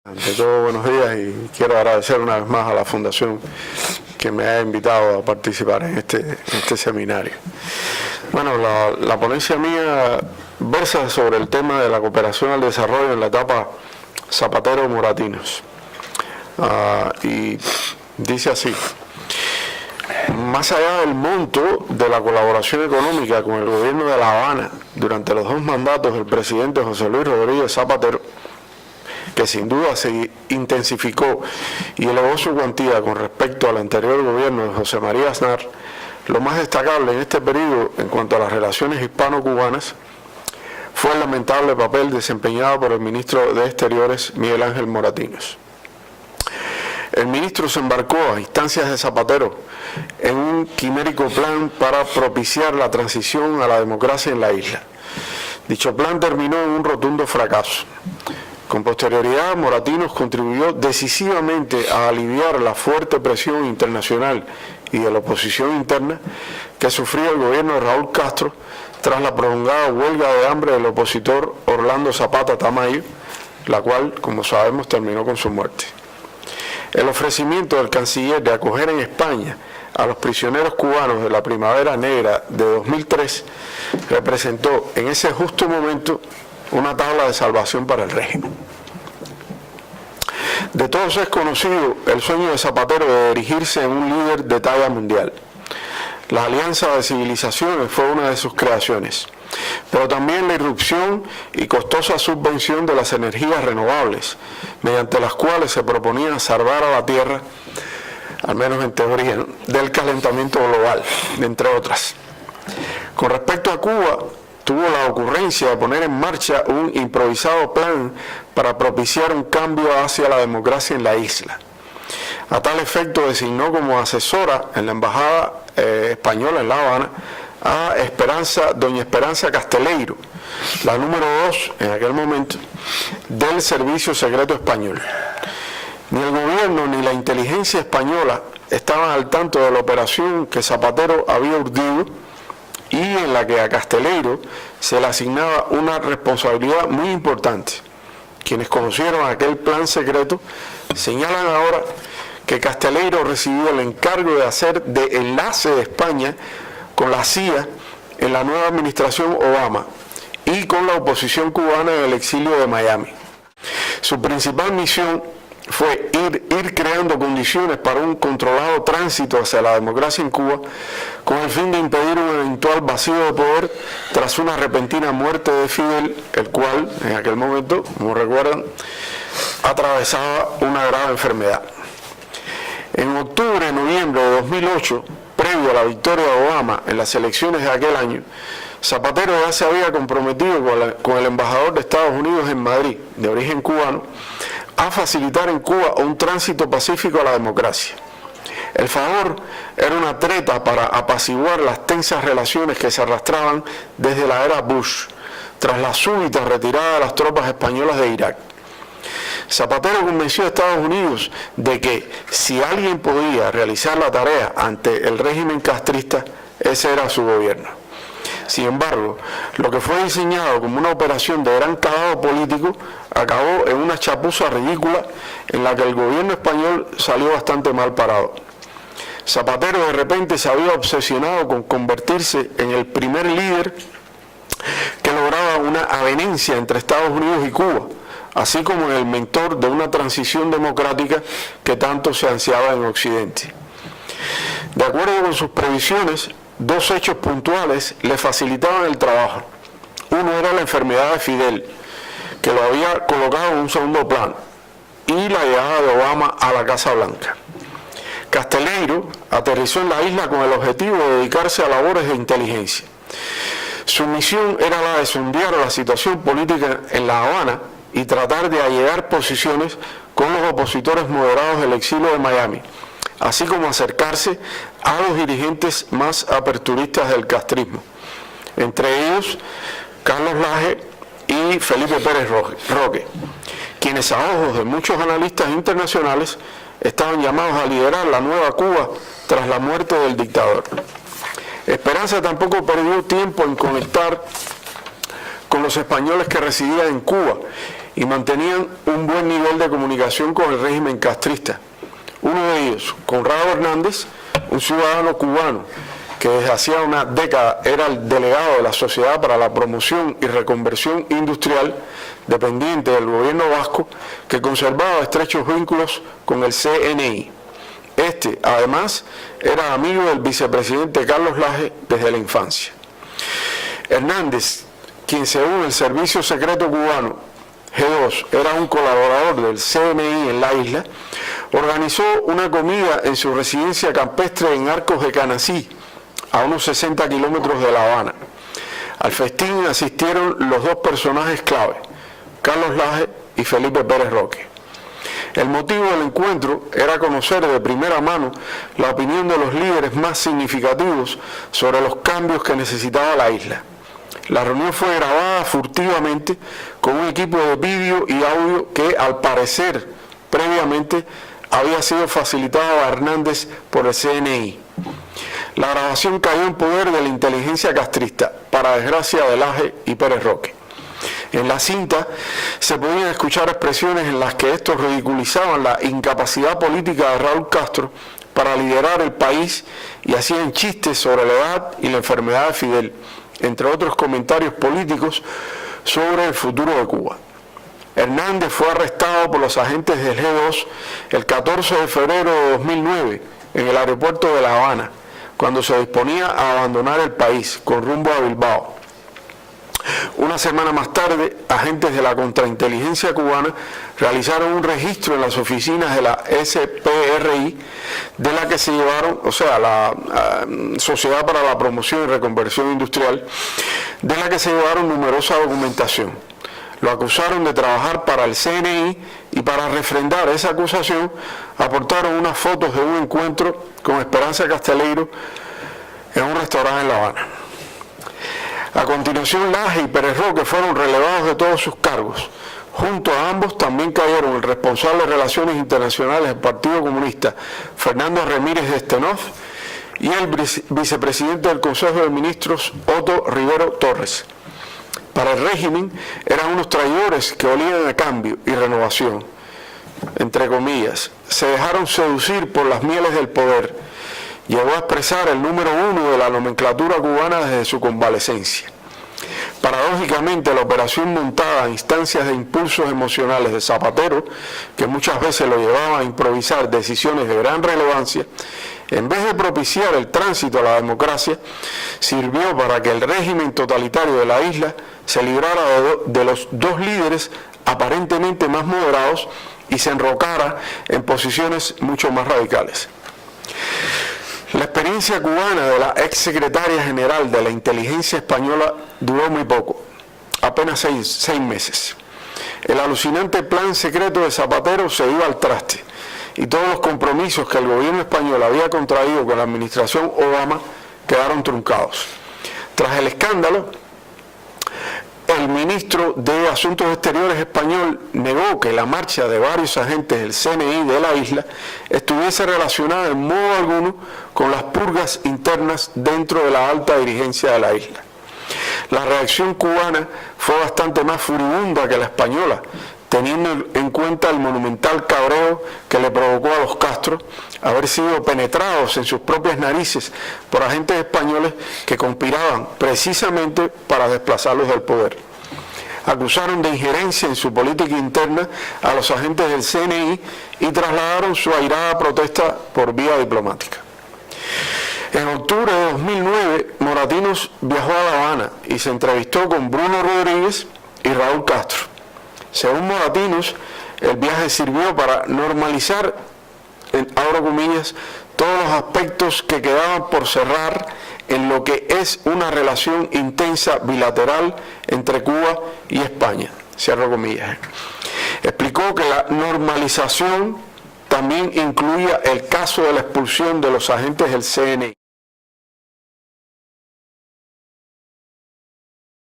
Ante todo, buenos días y quiero agradecer una vez más a la Fundación que me ha invitado a participar en este seminario. Bueno, la ponencia mía versa sobre el tema de la cooperación al desarrollo en la etapa Zapatero-Moratinos. Y dice así: más allá del monto de la colaboración económica con el gobierno de La Habana durante los 2 mandatos del presidente José Luis Rodríguez Zapatero, que sin duda se intensificó y elevó su cuantía con respecto al anterior gobierno de José María Aznar, lo más destacable en este periodo en cuanto a las relaciones hispano-cubanas fue el lamentable papel desempeñado por el ministro de Exteriores, Miguel Ángel Moratinos. El ministro se embarcó a instancias de Zapatero en un quimérico plan para propiciar la transición a la democracia en la isla. Dicho plan terminó en un rotundo fracaso. Con posterioridad, Moratinos contribuyó decisivamente a aliviar la fuerte presión internacional y de la oposición interna que sufría el gobierno de Raúl Castro tras la prolongada huelga de hambre del opositor Orlando Zapata Tamayo, la cual, como sabemos, terminó con su muerte. El ofrecimiento del canciller de acoger en España a los prisioneros cubanos de la Primavera Negra de 2003 representó en ese justo momento una tabla de salvación para el régimen. De todos es conocido el sueño de Zapatero de erigirse en un líder de talla mundial. La Alianza de Civilizaciones fue una de sus creaciones, pero también la irrupción y costosa subvención de las energías renovables, mediante las cuales se proponía salvar a la Tierra, al menos en teoría, del calentamiento global, entre otras. Con respecto a Cuba, tuvo la ocurrencia de poner en marcha un improvisado plan para propiciar un cambio hacia la democracia en la isla. A tal efecto designó como asesora en la embajada española en La Habana a doña Esperanza Casteleiro, la número 2 en aquel momento del Servicio Secreto Español. Ni el gobierno ni la inteligencia española estaban al tanto de la operación que Zapatero había urdido y en la que a Casteleiro se le asignaba una responsabilidad muy importante. Quienes conocieron aquel plan secreto señalan ahora que Casteleiro recibió el encargo de hacer de enlace de España con la CIA en la nueva administración Obama y con la oposición cubana en el exilio de Miami. Su principal misión fue ir creando condiciones para un controlado tránsito hacia la democracia en Cuba, con el fin de impedir un eventual vacío de poder tras una repentina muerte de Fidel, el cual en aquel momento, como recuerdan, atravesaba una grave enfermedad. En octubre y noviembre de 2008, previo a la victoria de Obama en las elecciones de aquel año, Zapatero ya se había comprometido con el embajador de Estados Unidos en Madrid, de origen cubano, a facilitar en Cuba un tránsito pacífico a la democracia. El favor era una treta para apaciguar las tensas relaciones que se arrastraban desde la era Bush, tras la súbita retirada de las tropas españolas de Irak. Zapatero convenció a Estados Unidos de que si alguien podía realizar la tarea ante el régimen castrista, ese era su gobierno. Sin embargo, lo que fue diseñado como una operación de gran calado político acabó en una chapuza ridícula en la que el gobierno español salió bastante mal parado. Zapatero de repente se había obsesionado con convertirse en el primer líder que lograba una avenencia entre Estados Unidos y Cuba, así como en el mentor de una transición democrática que tanto se ansiaba en Occidente. De acuerdo con sus previsiones, 2 hechos puntuales le facilitaban el trabajo. Uno era la enfermedad de Fidel, que lo había colocado en un segundo plano, y la llegada de Obama a la Casa Blanca. Casteleiro aterrizó en la isla con el objetivo de dedicarse a labores de inteligencia. Su misión era la de sondear la situación política en La Habana y tratar de allegar posiciones con los opositores moderados del exilio de Miami, así como acercarse a los dirigentes más aperturistas del castrismo, entre ellos Carlos Laje y Felipe Pérez Roque, quienes a ojos de muchos analistas internacionales estaban llamados a liderar la nueva Cuba tras la muerte del dictador. Esperanza tampoco perdió tiempo en conectar con los españoles que residían en Cuba y mantenían un buen nivel de comunicación con el régimen castrista. Uno de ellos, Conrado Hernández, un ciudadano cubano que desde hacía una década era el delegado de la Sociedad para la Promoción y Reconversión Industrial, dependiente del gobierno vasco, que conservaba estrechos vínculos con el CNI. Este, además, era amigo del vicepresidente Carlos Laje desde la infancia. Hernández, quien según el Servicio Secreto Cubano, G2, era un colaborador del CNI en la isla, organizó una comida en su residencia campestre en Arcos de Canací, a unos 60 kilómetros de La Habana. Al festín asistieron los dos personajes clave, Carlos Laje y Felipe Pérez Roque. El motivo del encuentro era conocer de primera mano la opinión de los líderes más significativos sobre los cambios que necesitaba la isla. La reunión fue grabada furtivamente con un equipo de vídeo y audio que, al parecer, previamente había sido facilitado a Hernández por el CNI. La grabación cayó en poder de la inteligencia castrista, para desgracia de Laje y Pérez Roque. En la cinta se podían escuchar expresiones en las que estos ridiculizaban la incapacidad política de Raúl Castro para liderar el país y hacían chistes sobre la edad y la enfermedad de Fidel, entre otros comentarios políticos sobre el futuro de Cuba. Hernández fue arrestado por los agentes del G2 el 14 de febrero de 2009 en el aeropuerto de La Habana, cuando se disponía a abandonar el país con rumbo a Bilbao. Una semana más tarde, agentes de la contrainteligencia cubana realizaron un registro en las oficinas de la SPRI, de la que se llevaron, o sea, la Sociedad para la Promoción y Reconversión Industrial, de la que se llevaron numerosa documentación. Lo acusaron de trabajar para el CNI y para refrendar esa acusación aportaron unas fotos de un encuentro con Esperanza Casteleiro en un restaurante en La Habana. A continuación, Laje y Pérez Roque fueron relevados de todos sus cargos. Junto a ambos también cayeron el responsable de Relaciones Internacionales del Partido Comunista, Fernando Remírez de Stenoff, y el vicepresidente del Consejo de Ministros, Otto Rivero Torres. Para el régimen eran unos traidores que olían a cambio y renovación. Entre comillas, se dejaron seducir por las mieles del poder. Llegó a expresar el número uno de la nomenclatura cubana desde su convalecencia. Paradójicamente, la operación montada a instancias de impulsos emocionales de Zapatero, que muchas veces lo llevaba a improvisar decisiones de gran relevancia, en vez de propiciar el tránsito a la democracia, sirvió para que el régimen totalitario de la isla se librara de los dos líderes aparentemente más moderados y se enrocara en posiciones mucho más radicales. La experiencia cubana de la ex secretaria general de la inteligencia española duró muy poco, apenas seis meses. El alucinante plan secreto de Zapatero se iba al traste y todos los compromisos que el gobierno español había contraído con la administración Obama quedaron truncados. Tras el escándalo, el ministro de Asuntos Exteriores español negó que la marcha de varios agentes del CNI de la isla estuviese relacionada en modo alguno con las purgas internas dentro de la alta dirigencia de la isla. La reacción cubana fue bastante más furibunda que la española, teniendo en cuenta el monumental cabreo que le provocó a los Castro haber sido penetrados en sus propias narices por agentes españoles que conspiraban precisamente para desplazarlos del poder. Acusaron de injerencia en su política interna a los agentes del CNI y trasladaron su airada protesta por vía diplomática. En octubre de 2009, Moratinos viajó a La Habana y se entrevistó con Bruno Rodríguez y Raúl Castro. Según Moratinos, el viaje sirvió para normalizar, abro comillas, todos los aspectos que quedaban por cerrar en lo que es una relación intensa bilateral entre Cuba y España, cierro comillas. Explicó que la normalización también incluía el caso de la expulsión de los agentes del CNI.